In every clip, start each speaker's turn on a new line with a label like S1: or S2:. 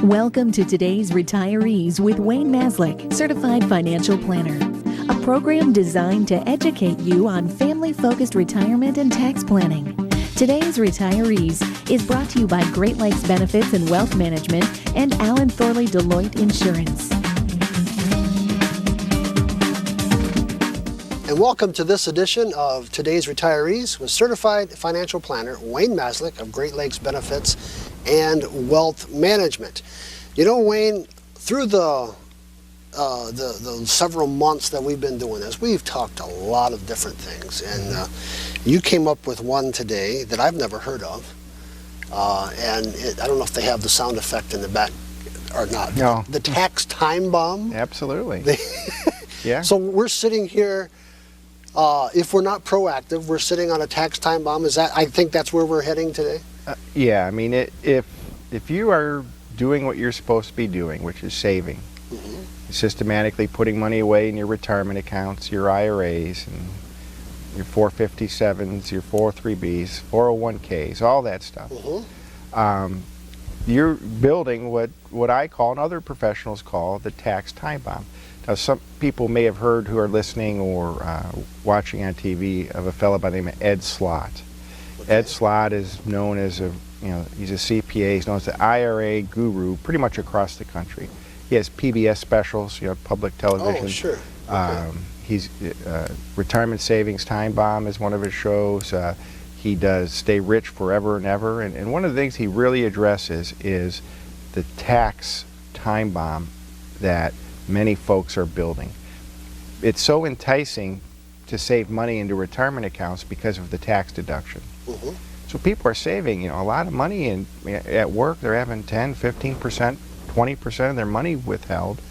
S1: Welcome to today's Retirees with Wayne Maslyk, Certified Financial Planner, a program designed to educate you on family-focused retirement and tax planning. Today's Retirees is brought to you by Great Lakes Benefits and Wealth Management and Allen Thorley Deloitte Insurance.
S2: And welcome to this edition of Today's Retirees with Certified Financial Planner Wayne Maslyk of Great Lakes Benefits and Wealth Management. You know, Wayne, through the several months that we've been doing this, we've talked a lot of different things, and you came up with one today that I've never heard of, and I don't know if they have the sound effect in the back or not.
S3: No.
S2: The tax time bomb.
S3: Absolutely. Yeah.
S2: So we're sitting here. If we're not proactive, we're sitting on a tax time bomb. I think that's where we're heading today?
S3: Yeah, I mean, if you are doing what you're supposed to be doing, which is saving, systematically putting money away in your retirement accounts, your IRAs, and your 457s, your 403bs, 401ks, all that stuff, you're building what I call and other professionals call the tax time bomb. Now, some people may have heard who are listening or watching on TV of a fellow by the name of Ed Slott. Okay. Ed Slott is known as he's a CPA. He's known as the IRA guru pretty much across the country. He has PBS specials, public television.
S2: Oh, sure. Okay.
S3: He's Retirement Savings Time Bomb is one of his shows. He does Stay Rich Forever and Ever. And one of the things he really addresses is the tax time bomb that many folks are building. It's so enticing to save money into retirement accounts because of the tax deduction. So people are saving, a lot of money at work. They're having 10, 15%, 20% of their money withheld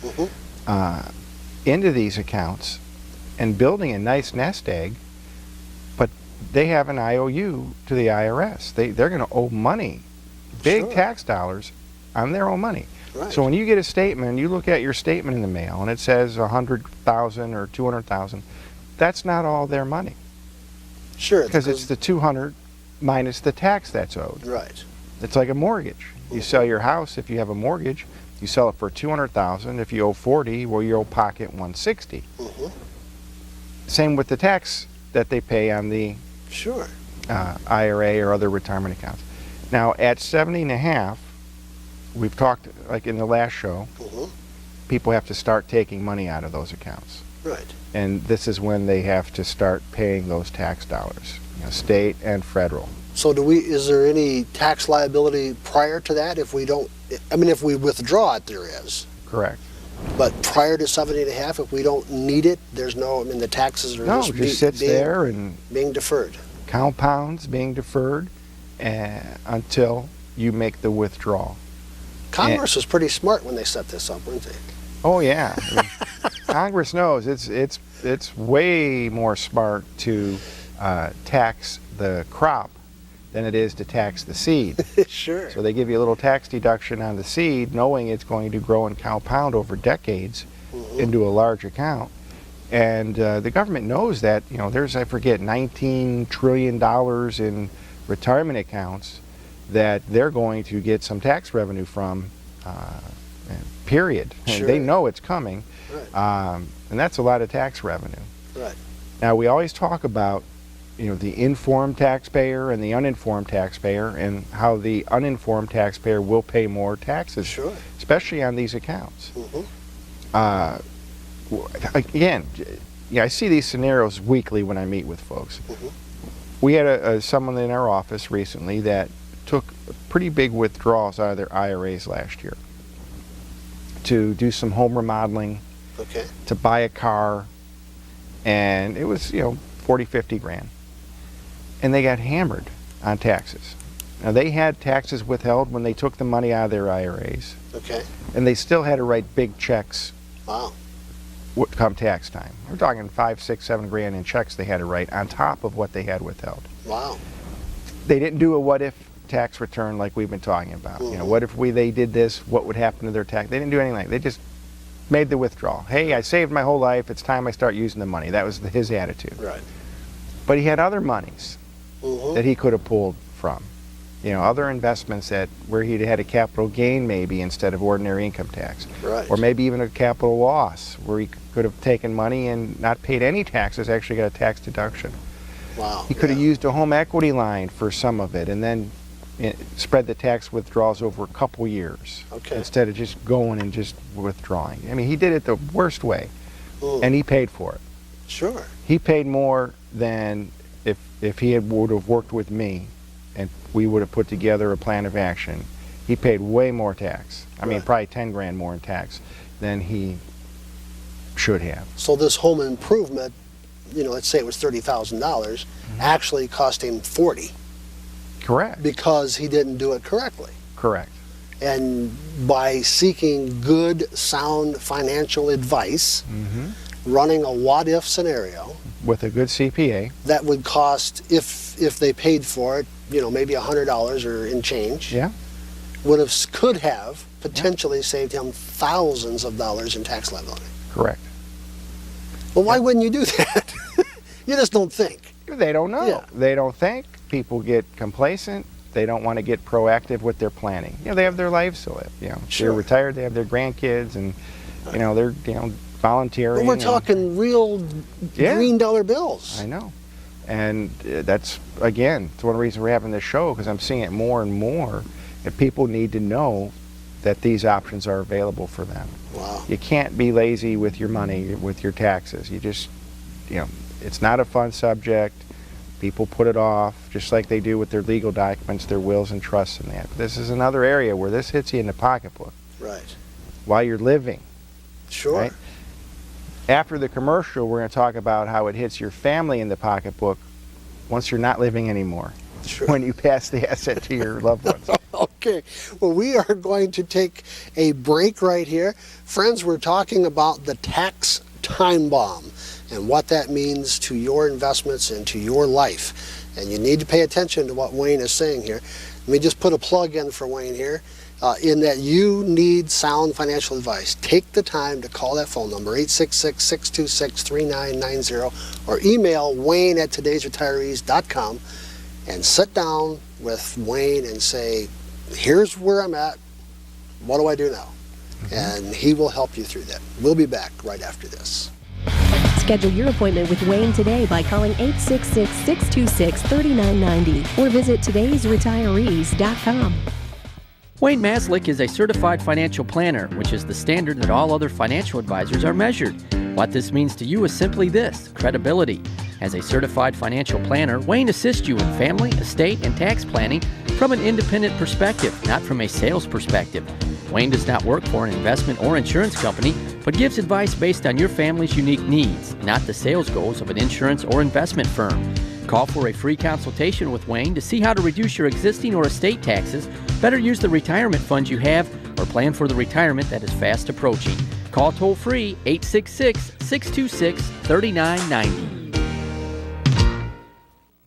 S3: into these accounts and building a nice nest egg, but they have an IOU to the IRS. They're going to owe money, big tax dollars, on their own money. Right. So when you get a statement, you look at your statement in the mail and it says $100,000 or $200,000, that's not all their money.
S2: Sure.
S3: Because it's the $200,000 minus the tax that's owed.
S2: Right.
S3: It's like a mortgage. You sell your house if you have a mortgage, you sell it for $200,000. If you owe $40,000, well, you owe pocket $160,000. Same with the tax that they pay on the IRA or other retirement accounts. Now at 70.5, we've talked, like in the last show, people have to start taking money out of those accounts.
S2: Right. And
S3: this is when they have to start paying those tax dollars, state and federal.
S2: So is there any tax liability prior to that if we don't, if we withdraw it, there is.
S3: Correct.
S2: But prior to 70.5, if we don't need it, there's no, the taxes are
S3: just sits there and
S2: being deferred.
S3: Compounds being deferred until you make the withdrawal.
S2: Congress was pretty smart when they set this up, weren't they?
S3: Oh yeah, Congress knows it's way more smart to tax the crop than it is to tax the seed.
S2: Sure.
S3: So they give you a little tax deduction on the seed, knowing it's going to grow and compound over decades into a large account. And the government knows that there's, I forget, $19 trillion in retirement accounts that they're going to get some tax revenue from, period.
S2: Sure.
S3: And they know it's coming,
S2: right.
S3: And that's a lot of tax revenue.
S2: Right.
S3: Now, we always talk about the informed taxpayer and the uninformed taxpayer, and how the uninformed taxpayer will pay more taxes, especially on these accounts. Again, I see these scenarios weekly when I meet with folks. We had someone in our office recently that took pretty big withdrawals out of their IRAs last year to do some home remodeling, to buy a car, and it was 40, 50 grand. And they got hammered on taxes. Now, they had taxes withheld when they took the money out of their IRAs. And they still had to write big checks.
S2: Wow.
S3: Come tax time. We're talking 5, 6, 7 grand in checks they had to write on top of what they had withheld.
S2: Wow.
S3: They didn't do a what if tax return like we've been talking about. What if they did this, what would happen to their tax? They didn't do anything like that. They just made the withdrawal. Hey, I saved my whole life, it's time I start using the money. That was his attitude.
S2: Right.
S3: But he had other monies that he could have pulled from. other investments where he'd had a capital gain maybe instead of ordinary income tax.
S2: Right.
S3: Or maybe even a capital loss where he could have taken money and not paid any taxes, actually got a tax deduction.
S2: Wow.
S3: He could have used a home equity line for some of it and then spread the tax withdrawals over a couple years.
S2: Okay.
S3: Instead of just going and just withdrawing. I mean, he did it the worst way, and he paid for it.
S2: Sure.
S3: He paid more than if he would have worked with me and we would have put together a plan of action. He paid way more tax. I mean, probably 10 grand more in tax than he should have.
S2: So this home improvement, let's say it was $30,000, actually cost him 40.
S3: Correct.
S2: Because he didn't do it correctly.
S3: Correct.
S2: And by seeking good, sound financial advice, running a what-if scenario,
S3: with a good CPA,
S2: that would cost, if they paid for it, maybe $100 or in change, could have potentially saved him thousands of dollars in tax liability.
S3: Correct.
S2: Well, why wouldn't you do that? You just don't think.
S3: They don't know.
S2: Yeah.
S3: They don't think. People get complacent. They don't want to get proactive with their planning. They have their lives to live.
S2: Sure.
S3: They're retired. They have their grandkids, and they're volunteering.
S2: But we're talking real green dollar bills.
S3: I know, and that's again, it's one reason we're having this show, because I'm seeing it more and more. That people need to know that these options are available for them.
S2: Wow.
S3: You can't be lazy with your money, with your taxes. You just, it's not a fun subject. People put it off, just like they do with their legal documents, their wills and trusts and that. But this is another area where this hits you in the pocketbook.
S2: Right.
S3: While you're living.
S2: Sure.
S3: Right? After the commercial, we're going to talk about how it hits your family in the pocketbook once you're not living anymore.
S2: Sure.
S3: When you pass the asset to your loved ones.
S2: Okay. Well, we are going to take a break right here. Friends, we're talking about the tax time bomb and what that means to your investments and to your life. And you need to pay attention to what Wayne is saying here. Let me just put a plug in for Wayne here. In that you need sound financial advice. Take the time to call that phone number, 866-626-3990, or email wayne@todaysretirees.com and sit down with Wayne and say, here's where I'm at, what do I do now? And he will help you through that. We'll be back right after this.
S1: Schedule your appointment with Wayne today by calling 866-626-3990 or visit todaysretirees.com.
S4: Wayne Maslyk is a certified financial planner, which is the standard that all other financial advisors are measured. What this means to you is simply this: credibility. As a certified financial planner, Wayne assists you in family, estate, and tax planning from an independent perspective, not from a sales perspective. Wayne does not work for an investment or insurance company, but gives advice based on your family's unique needs, not the sales goals of an insurance or investment firm. Call for a free consultation with Wayne to see how to reduce your existing or estate taxes, better use the retirement funds you have, or plan for the retirement that is fast approaching. Call toll-free 866-626-3990.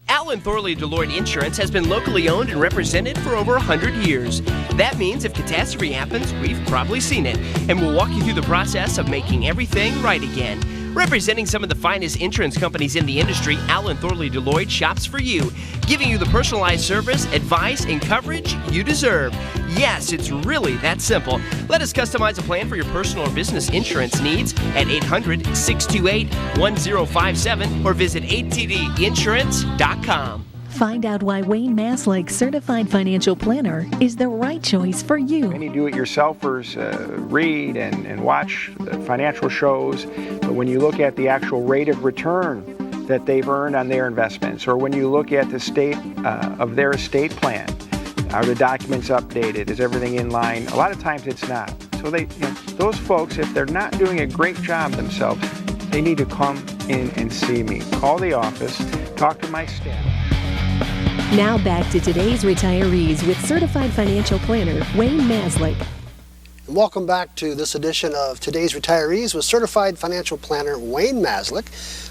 S5: Allen Thorley Deloitte Insurance has been locally owned and represented for over 100 years. That means if catastrophe happens, we've probably seen it, and we'll walk you through the process of making everything right again. Representing some of the finest insurance companies in the industry, Allen Thorley Deloitte shops for you, giving you the personalized service, advice, and coverage you deserve. Yes, it's really that simple. Let us customize a plan for your personal or business insurance needs at 800-628-1057 or visit atdinsurance.com.
S1: Find out why Wayne Maslyk, certified financial planner, is the right choice for you.
S3: Many do-it-yourselfers read and watch financial shows, but when you look at the actual rate of return that they've earned on their investments, or when you look at the state of their estate plan, are the documents updated? Is everything in line? A lot of times it's not. So those folks, if they're not doing a great job themselves, they need to come in and see me. Call the office, talk to my staff.
S1: Now back to today's retirees with certified financial planner Wayne Maslyk.
S2: Welcome back to this edition of Today's Retirees with certified financial planner Wayne Maslyk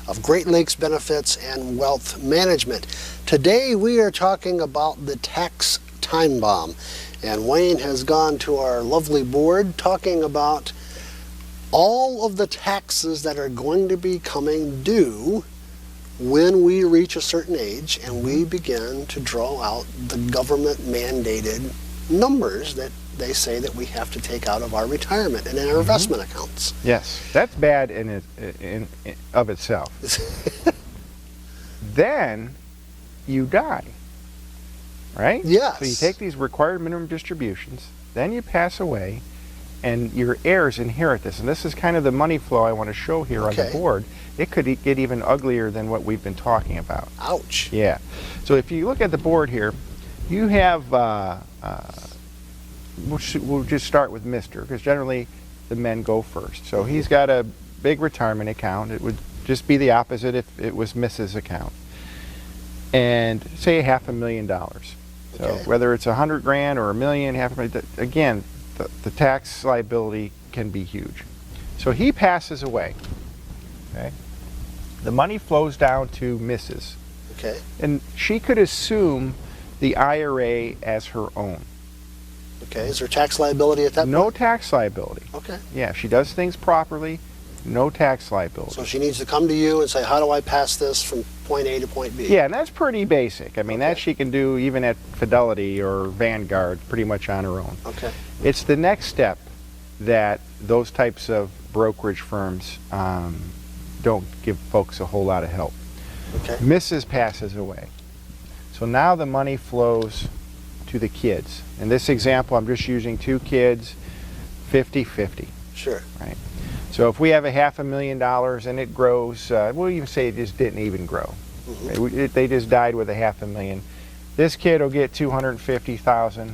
S2: of Great Lakes Benefits and Wealth Management. Today we are talking about the tax time bomb, and Wayne has gone to our lovely board talking about all of the taxes that are going to be coming due when we reach a certain age and we begin to draw out the government mandated numbers that they say that we have to take out of our retirement and in our investment accounts.
S3: Yes, that's bad in of itself. Then you die, right?
S2: Yes.
S3: So you take these required minimum distributions, then you pass away, and your heirs inherit this. And this is kind of the money flow I want to show here on the board. It could get even uglier than what we've been talking about.
S2: Ouch.
S3: Yeah. So if you look at the board here, you have, we'll just start with Mr., because generally the men go first. So he's got a big retirement account. It would just be the opposite if it was Mrs. account. And say $500,000. So whether it's $100,000 or $1 million, $500,000, again, the tax liability can be huge. So he passes away. Okay. The money flows down to Mrs.
S2: Okay.
S3: And she could assume the IRA as her own.
S2: Okay. Is there tax liability at that point?
S3: No tax liability.
S2: Okay.
S3: Yeah, she does things properly, no tax liability.
S2: So she needs to come to you and say, how do I pass this from point A to point B?
S3: Yeah, and that's pretty basic. I mean, that she can do even at Fidelity or Vanguard pretty much on her own.
S2: Okay.
S3: It's the next step that those types of brokerage firms don't give folks a whole lot of help.
S2: Okay.
S3: Mrs. passes away. So now the money flows to the kids. In this example, I'm just using 2 kids, 50-50.
S2: Sure.
S3: Right. So if we have $500,000 and it grows, we'll even say it just didn't even grow. Right? They just died with $500,000. This kid will get $250,000.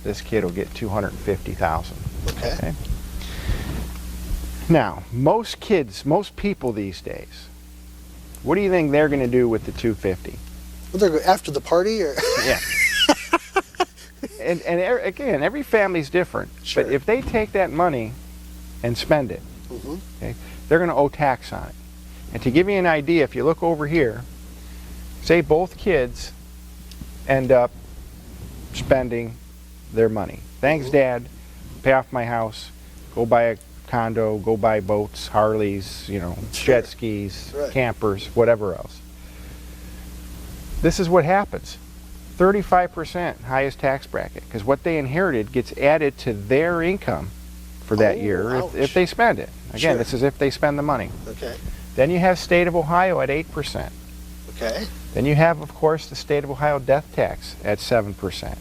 S3: This kid will get $250,000.
S2: Okay.
S3: Now, most people these days, what do you think they're going to do with the $250,000?
S2: Well, they're after the party, or
S3: Yeah. and again, every family's different.
S2: Sure.
S3: But if they take that money and spend it, okay, they're going to owe tax on it. And to give you an idea, if you look over here, say both kids end up spending their money. Thanks, Dad. Pay off my house. Go buy a condo. Go buy boats, Harleys, jet skis, campers, whatever else. This is what happens. 35% highest tax bracket, because what they inherited gets added to their income for that year if they spend it. Again, this is if they spend the money.
S2: Okay.
S3: Then you have state of Ohio at 8%.
S2: Okay.
S3: Then you have, of course, the state of Ohio death tax at 7%. Right?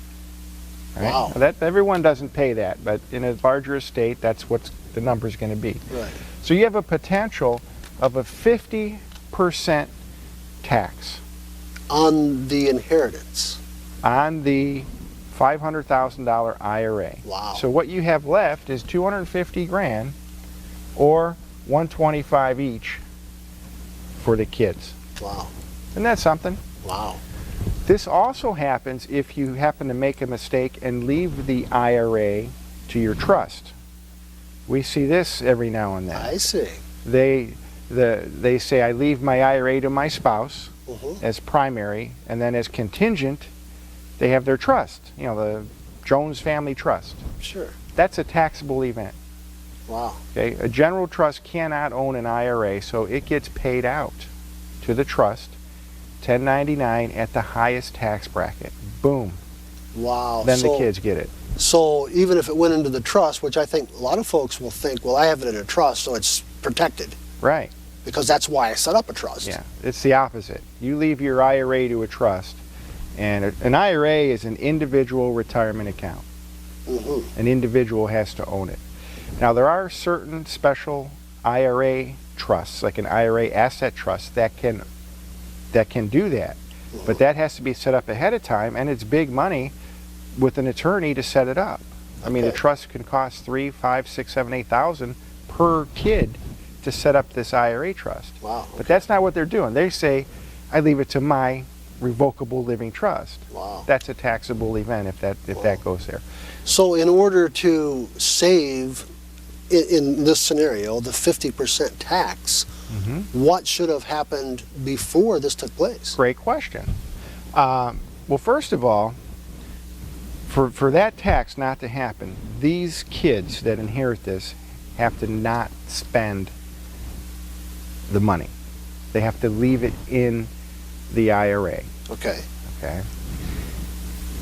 S2: Wow.
S3: Now everyone doesn't pay that, but in a larger estate, that's what the number's going to be.
S2: Right.
S3: So you have a potential of a 50% tax
S2: On the inheritance.
S3: on the $500,000 IRA.
S2: Wow.
S3: So what you have left is $250,000 or $125,000 each for the kids.
S2: Wow.
S3: Isn't that something?
S2: Wow.
S3: This also happens if you happen to make a mistake and leave the IRA to your trust. We see this every now and then.
S2: I see.
S3: They say, I leave my IRA to my spouse as primary, and then as contingent, they have their trust, the Jones Family Trust.
S2: Sure.
S3: That's a taxable event.
S2: Wow.
S3: Okay, a general trust cannot own an IRA, so it gets paid out to the trust, 1099 at the highest tax bracket. Boom.
S2: Wow.
S3: Then the kids get it.
S2: So even if it went into the trust, which I think a lot of folks will think, well, I have it in a trust, so it's protected.
S3: Right.
S2: Because that's why I set up a trust.
S3: Yeah, it's the opposite. You leave your IRA to a trust, and an IRA is an individual retirement account. An individual has to own it. Now, there are certain special IRA trusts, like an IRA asset trust, that can do that. But that has to be set up ahead of time, and it's big money with an attorney to set it up. I mean, the trust can cost $3,000, $5,000, $6,000, $7,000, $8,000 per kid to set up this IRA trust.
S2: Wow.
S3: But that's not what they're doing. They say, I leave it to my revocable living trust.
S2: Wow.
S3: That's a taxable event if that goes there.
S2: So in order to save, in this scenario, the 50% tax, what should have happened before this took place?
S3: Great question. Well, first of all, for that tax not to happen, these kids that inherit this have to not spend the money. They have to leave it in the IRA.
S2: Okay.
S3: Okay.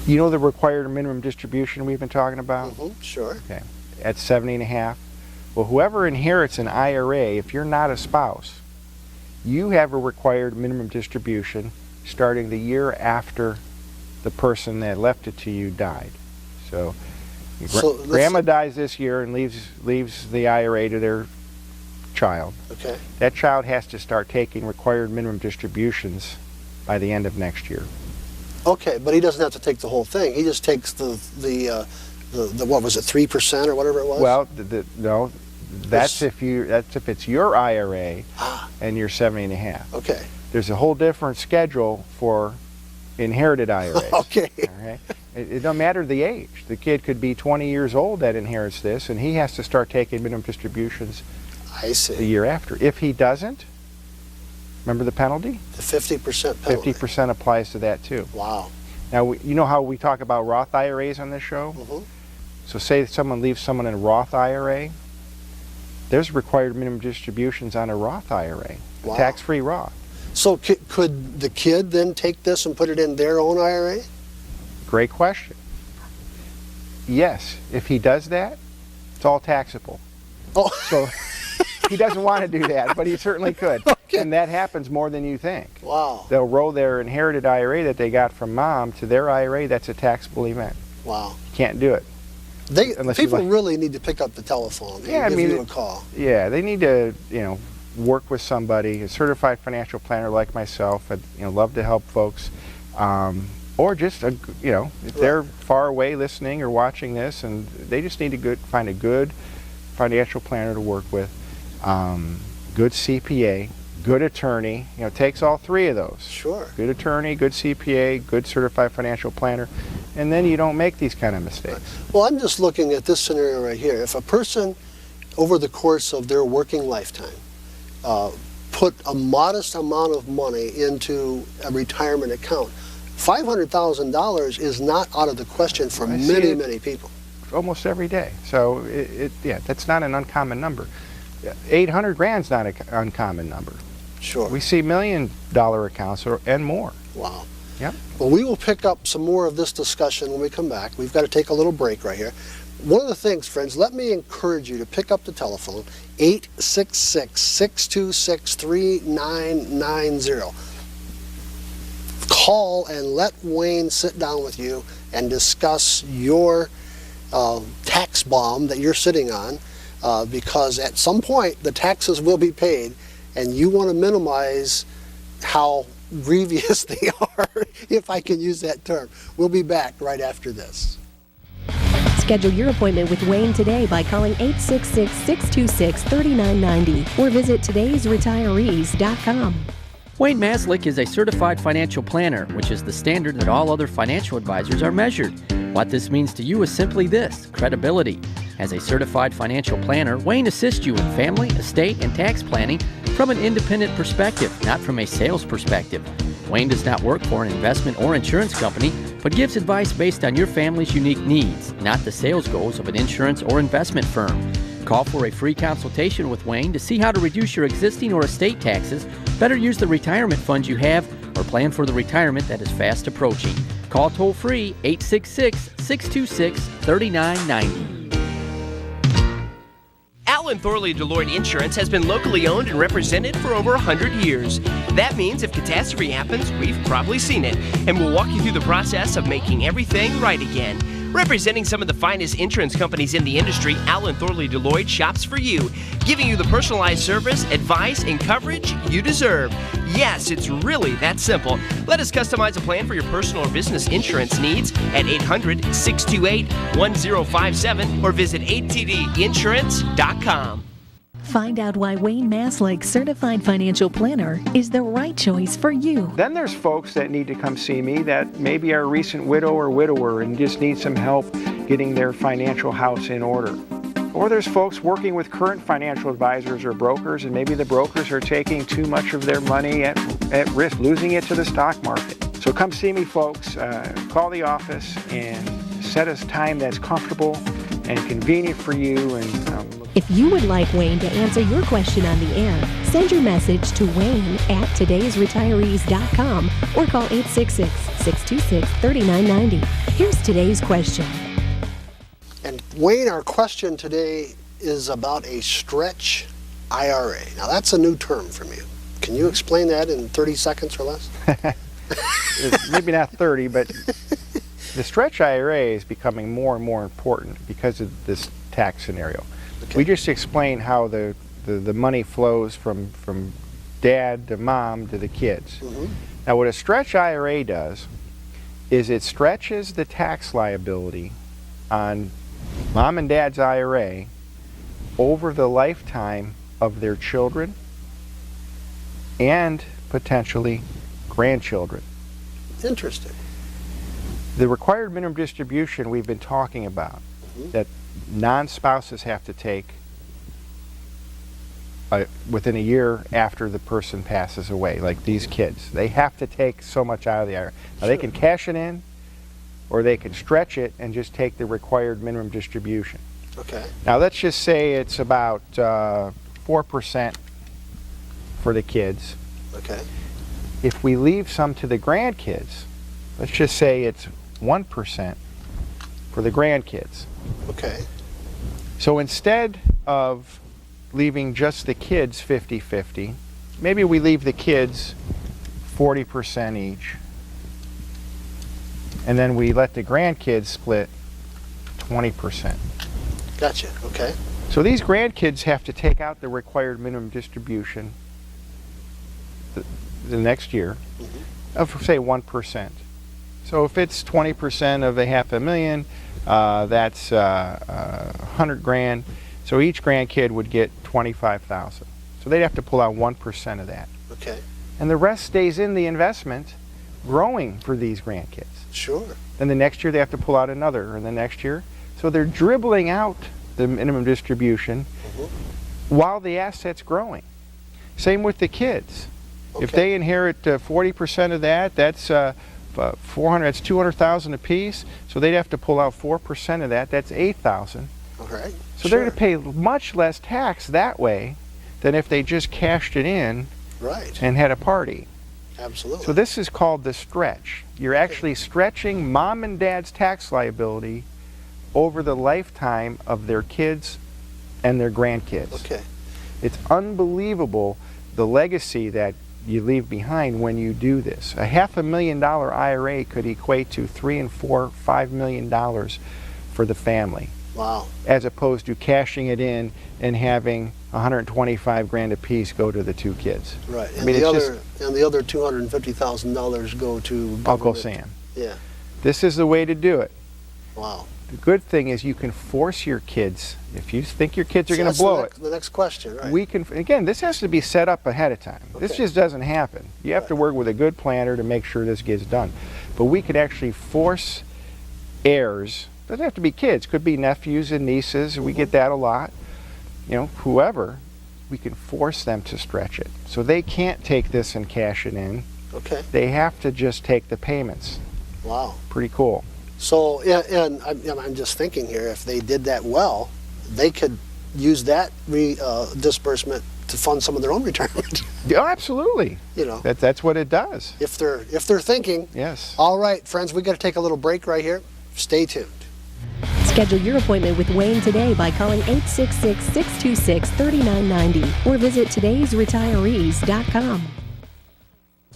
S3: You know the required minimum distribution we've been talking about?
S2: Sure.
S3: Okay. At 70.5. Well, whoever inherits an IRA, if you're not a spouse, you have a required minimum distribution starting the year after the person that left it to you died. So, grandma dies this year and leaves the IRA to their child.
S2: Okay.
S3: That child has to start taking required minimum distributions by the end of next year.
S2: Okay, but he doesn't have to take the whole thing. He just takes the what was it, 3% or whatever it was?
S3: Well, no, that's if it's your IRA and you're 70.5.
S2: Okay.
S3: There's a whole different schedule for inherited IRAs.
S2: Okay.
S3: All right. It don't matter the age. The kid could be 20 years old that inherits this, and he has to start taking minimum distributions
S2: I see.
S3: the year after. If he doesn't, remember the penalty?
S2: The 50% penalty.
S3: 50% applies to that too.
S2: Wow.
S3: Now, you know how we talk about Roth IRAs on this show? So say someone leaves someone in a Roth IRA, there's required minimum distributions on a Roth IRA,
S2: Wow.
S3: tax-free Roth.
S2: So could the kid then take this and put it in their own IRA?
S3: Great question. Yes, if he does that, it's all taxable.
S2: Oh.
S3: So he doesn't want to do that, but he certainly could.
S2: Okay.
S3: And that happens more than you think.
S2: Wow.
S3: They'll roll their inherited IRA that they got from mom to their IRA. That's a taxable event.
S2: Wow.
S3: You can't do it.
S2: People really need to pick up the telephone and give you a call.
S3: Yeah, they need to, work with somebody, a certified financial planner like myself. I'd, love to help folks. Or just, if they're far away listening or watching this, and they just need to find a good financial planner to work with, good CPA, good attorney. It takes all three of those.
S2: Sure.
S3: Good attorney, good CPA, good certified financial planner, and then you don't make these kind of mistakes.
S2: Well, I'm just looking at this scenario right here. If a person, over the course of their working lifetime, put a modest amount of money into a retirement account, $500,000 is not out of the question for many people.
S3: Almost every day. So that's not an uncommon number. 800 grand's not an uncommon number.
S2: Sure.
S3: We see $1 million accounts and more.
S2: Wow.
S3: Yep.
S2: Well, we will pick up some more of this discussion when we come back. We've got to take a little break right here. One of the things, friends, let me encourage you to pick up the telephone, 866-626-3990. Call and let Wayne sit down with you and discuss your tax bomb that you're sitting on, because at some point the taxes will be paid and you want to minimize how grievous they are, if I can use that term. We'll be back right after this.
S1: Schedule your appointment with Wayne today by calling 866-626-3990 or visit todaysretirees.com.
S4: Wayne Maslyk is a certified financial planner, which is the standard that all other financial advisors are measured. What this means to you is simply this: credibility. As a certified financial planner, Wayne assists you in family, estate, and tax planning from an independent perspective, not from a sales perspective. Wayne does not work for an investment or insurance company, but gives advice based on your family's unique needs, not the sales goals of an insurance or investment firm. Call for a free consultation with Wayne to see how to reduce your existing or estate taxes, better use the retirement funds you have, or plan for the retirement that is fast approaching. Call toll-free 866-626-3990.
S5: Allen Thorley Deloitte Insurance has been locally owned and represented for over 100 years. That means if catastrophe happens, we've probably seen it, and we'll walk you through the process of making everything right again. Representing some of the finest insurance companies in the industry, Allen Thorley Deloitte shops for you, giving you the personalized service, advice, and coverage you deserve. Yes, it's really that simple. Let us customize a plan for your personal or business insurance needs at 800-628-1057 or visit atdinsurance.com.
S1: Find out why Wayne Maslyk, Certified Financial Planner, is the right choice for you.
S3: Then there's folks that need to come see me that maybe are a recent widow or widower and just need some help getting their financial house in order. Or there's folks working with current financial advisors or brokers, and maybe the brokers are taking too much of their money at risk, losing it to the stock market. So come see me, folks. Call the office and set a time that's comfortable and convenient for you. And
S1: if you would like Wayne to answer your question on the air, Send your message to Wayne@todaysretirees.com or call 866-626-3990. Here's today's question.
S2: And Wayne, our question today is about a stretch IRA. Now that's a new term from you. Can you explain that in 30 seconds or less?
S3: Maybe not 30, but the stretch IRA is becoming more and more important because of this tax scenario.
S2: Okay.
S3: We just explained how the money flows from dad to mom to the kids.
S2: Mm-hmm.
S3: Now what a stretch IRA does is it stretches the tax liability on mom and dad's IRA over the lifetime of their children and potentially grandchildren.
S2: Interesting.
S3: The required minimum distribution we've been talking about, that non-spouses have to take within a year after the person passes away, like these kids. They have to take so much out of the IRA. Now they can cash it in, or they can stretch it and just take the required minimum distribution.
S2: Okay.
S3: Now let's just say it's about 4% for the kids.
S2: Okay.
S3: If we leave some to the grandkids, let's just say it's 1% for the grandkids.
S2: Okay.
S3: So instead of leaving just the kids 50-50, maybe we leave the kids 40% each, and then we let the grandkids split 20%.
S2: Gotcha. Okay.
S3: So these grandkids have to take out the required minimum distribution the next year of, say, 1%. So if it's 20% of a $500,000, that's 100 grand. So each grandkid would get 25,000. So they'd have to pull out 1% of that.
S2: Okay.
S3: And the rest stays in the investment, growing for these grandkids.
S2: Sure.
S3: Then the next year they have to pull out another, and the next year. So they're dribbling out the minimum distribution while the asset's growing. Same with the kids.
S2: Okay.
S3: If they inherit 40% of that, that's 400. That's 200,000 apiece. So they'd have to pull out 4% of that. That's 8,000.
S2: All right.
S3: So they're going to pay much less tax that way than if they just cashed it in
S2: Right.
S3: and had a party.
S2: Absolutely.
S3: So this is called the stretch. You're actually stretching mom and dad's tax liability over the lifetime of their kids and their grandkids.
S2: Okay.
S3: It's unbelievable the legacy that you leave behind when you do this. A $500,000 IRA could equate to $3 and $4, $5 million for the family.
S2: Wow.
S3: As opposed to cashing it in and having 125 grand apiece go to the two kids.
S2: Right. And
S3: I mean,
S2: the
S3: it's
S2: other the other $250,000 go to government.
S3: Uncle Sam.
S2: Yeah.
S3: This is the way to do it.
S2: Wow.
S3: The good thing is you can force your kids, if you think your kids are
S2: So
S3: going to blow it.
S2: The next question, right?
S3: We can, again, this has to be set up ahead of time. This
S2: Okay.
S3: just doesn't happen. You have to work with a good planner to make sure this gets done. But we could actually force heirs, doesn't have to be kids, could be nephews and nieces, we get that a lot, you know, whoever, we can force them to stretch it. So they can't take this and cash it in.
S2: Okay.
S3: They have to just take the payments.
S2: Wow.
S3: Pretty cool.
S2: So, yeah, and I'm just thinking here, if they did that well, they could use that disbursement to fund some of their own retirement.
S3: Oh, absolutely.
S2: You know,
S3: That's what it does.
S2: if they're thinking.
S3: Yes.
S2: All right, friends, we got to take a little break right here. Stay tuned.
S1: Schedule your appointment with Wayne today by calling 866-626-3990 or visit todaysretirees.com.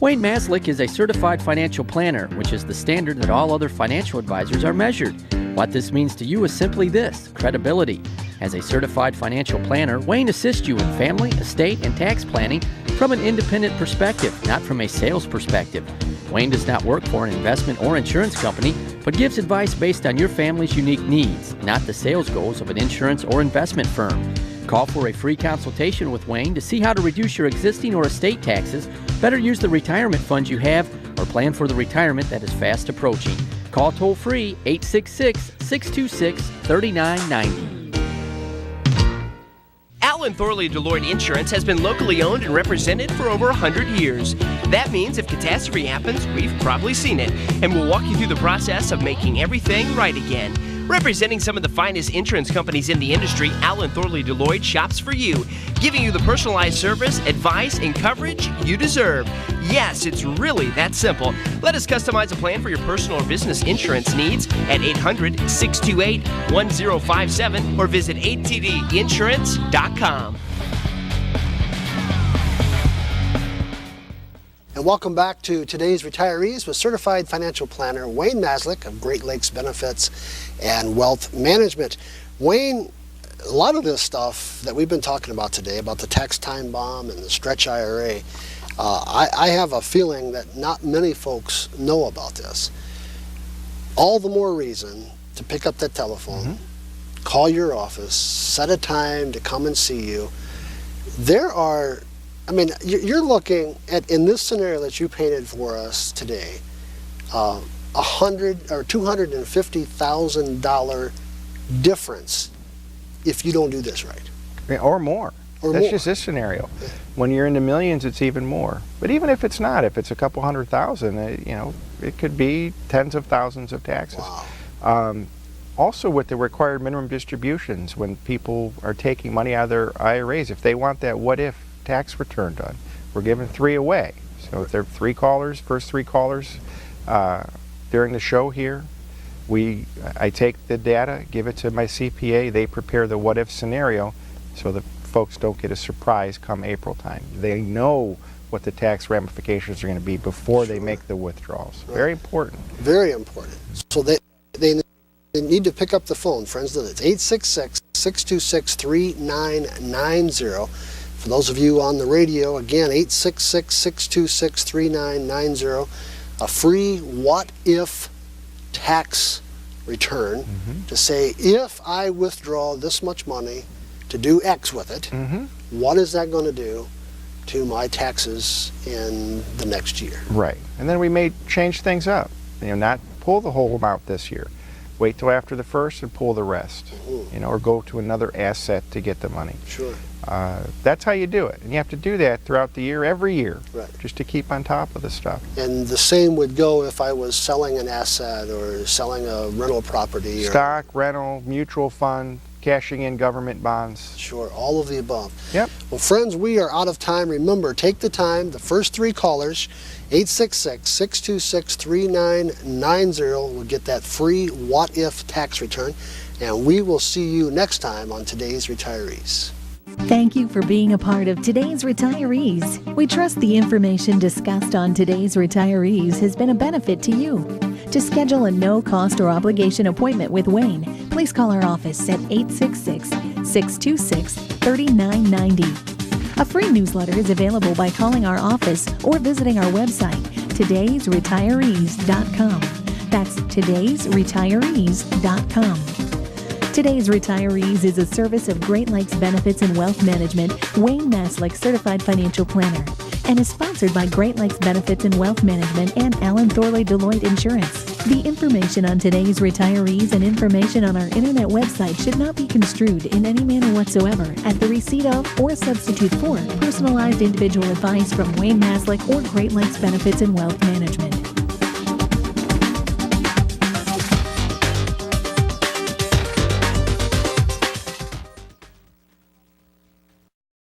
S4: Wayne Maslyk is a certified financial planner, which is the standard that all other financial advisors are measured. What this means to you is simply this: credibility. As a certified financial planner, Wayne assists you in family, estate, and tax planning from an independent perspective, not from a sales perspective. Wayne does not work for an investment or insurance company, but gives advice based on your family's unique needs, not the sales goals of an insurance or investment firm. Call for a free consultation with Wayne to see how to reduce your existing or estate taxes, better use the retirement funds you have, or plan for the retirement that is fast approaching. Call toll-free 866-626-3990.
S5: Allen Thorley Deloitte Insurance has been locally owned and represented for over 100 years. That means if catastrophe happens, we've probably seen it, and we'll walk you through the process of making everything right again. Representing some of the finest insurance companies in the industry, Allen Thorley Deloitte shops for you, giving you the personalized service, advice, and coverage you deserve. Yes, it's really that simple. Let us customize a plan for your personal or business insurance needs at 800-628-1057 or visit atdinsurance.com.
S2: And welcome back to today's Retirees with Certified Financial Planner Wayne Maslyk of Great Lakes Benefits and Wealth Management. Wayne, a lot of this stuff that we've been talking about today, about the tax time bomb and the stretch IRA, I have a feeling that not many folks know about this. All the more reason to pick up that telephone, call your office, set a time to come and see you. You're looking at, in this scenario that you painted for us today, $100,000 or $250,000 difference if you don't do this right,
S3: or more. That's just this scenario. Yeah. When you're in the millions, it's even more. But even if it's not, if it's a couple $100,000, it could be tens of thousands of taxes.
S2: Wow.
S3: Also, with the required minimum distributions, when people are taking money out of their IRAs, if they want that what-if tax return done, we're giving 3 away. So if there are 3 callers, first 3 callers during the show here, I take the data, give it to my CPA, they prepare the what-if scenario so the folks don't get a surprise come April time. They know what the tax ramifications are going to be before they make the withdrawals. Right. Very important.
S2: Very important. So they need to pick up the phone, friends. It's 866-626-3990. For those of you on the radio, again, 866-626-3990. A free what-if tax return to say, if I withdraw this much money to do X with it, what is that going to do to my taxes in the next year?
S3: Right. And then we may change things up. Not pull the whole amount this year. Wait till after the first and pull the rest. Or go to another asset to get the money.
S2: Sure.
S3: That's how you do it. And you have to do that throughout the year, every year,
S2: right,
S3: just to keep on top of the stuff.
S2: And the same would go if I was selling an asset or selling a rental property.
S3: Stock, rental, mutual fund, cashing in government bonds.
S2: Sure, all of the above.
S3: Yep.
S2: Well, friends, we are out of time. Remember, take the time. The first 3 callers, 866-626-3990, will get that free what-if tax return. And we will see you next time on today's Retirees.
S1: Thank you for being a part of today's Retirees. We trust the information discussed on today's Retirees has been a benefit to you. To schedule a no-cost or obligation appointment with Wayne, please call our office at 866-626-3990. A free newsletter is available by calling our office or visiting our website, todaysretirees.com. That's todaysretirees.com. Today's Retirees is a service of Great Lakes Benefits and Wealth Management, Wayne Maslyk Certified Financial Planner, and is sponsored by Great Lakes Benefits and Wealth Management and Allen Thorley Deloitte Insurance. The information on today's Retirees and information on our internet website should not be construed in any manner whatsoever as the receipt of or substitute for personalized individual advice from Wayne Maslyk or Great Lakes Benefits and Wealth Management.